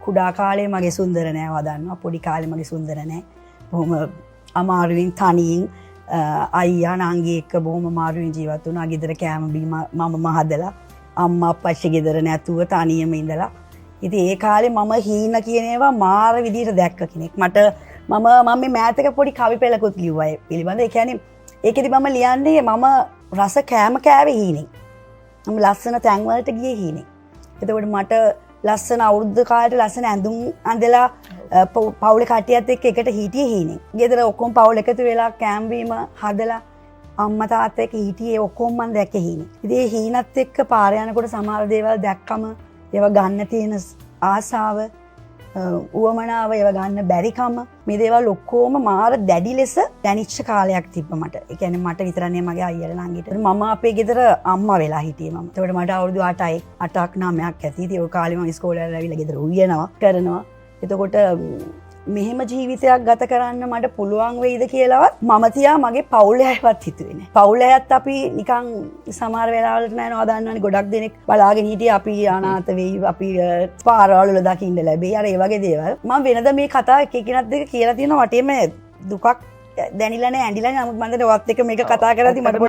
කුඩා කාලේ මගේ සුන්දර නෑ වදන්නවා. පොඩි කාලේ මගේ සුන්දර නෑ. බොහොම අමාරුවෙන් තනියෙන් අයියා නංගි එක්ක බොහොම අමාරුවෙන් ජීවත් වුණා. ගෙදර කෑම බීම මමම හදලා අම්මා අප්පච්චි ගෙදර නැතුව තනියම ඉඳලා. ඉතින් ඒ කාලේ මම හීන කියන ඒවා මාර විදිහට දැක්ක කෙනෙක්. මම මේ මෑතක පොඩි කවි පෙළකුත් ලිව්වා ඒ පිළිබඳව. ඒ කියන්නේ ඒකෙදි මම ලියන්නේ මම රස කෑම කෑවේ හීනෙන්. මම ලස්සන තැන් වලට ගියේ හීනෙන්. එතකොට මට ලස්සන අවුරුදු කාලේට ලස්සන ඇඳුම් අඳලා පවුලේ කට්ටියත් එක්ක එකට හිටියේ හීනෙන්. ගෙදර ඔක්කොම පවුල එකතු වෙලා කෑම බීම හදලා අම්මා තාත්තා එක්ක හිටියේ ඔක්කොම මම දැක්කේ හීනෙන්. ඉතින් ඒ හීනත් එක්ක පාර යනකොට සමහර දේවල් දැක්කම ඒවා ගන්න තියෙන ආසාව උවමනාව ඒවා ගන්න බැරිකම මේ දේවල් ඔක්කොම මාර දැඩි ලෙස දැනිච්ච කාලයක් තිබ්බ මට. ඒ කියන්නේ මට විතර නෙමෙයි මගේ අයියලා ළඟිට. මම අපේ ගෙදර අම්මා වෙලා හිටියේ මම. ඒකට මට අවුරුදු 8ක් 9ක් ඇති. ඉතින් ওই කාලේ මම ඉස්කෝලේ වල ඇවිල්ලා ගෙදර උයනවා කරනවා. එතකොට මෙහෙම ජීවිතයක් ගත කරන්න මට පුළුවන් වෙයිද කියලාවත් මම තියා මගේ පවුලේ අයවත් හිතුවේ නෑ. පවුලේ අයත් අපි නිකන් සමහර වෙලාවලට නෑනවා දන්නවනේ ගොඩක් දෙනෙක් බලාගෙන හිටියේ අපි අනාථ වෙයි අපි පාරවල් වල දකින්න ලැබෙයි අර ඒ වගේ දේවල්. මම වෙනද මේ කතා එක එකිනෙක දෙක කියලා තියෙනවා වටේම දුකක් දැනිලා නෑ ඇඬිලා නෑ. නමුත් මම දැන් ඔයත් එක්ක මේක කතා කරද්දි මට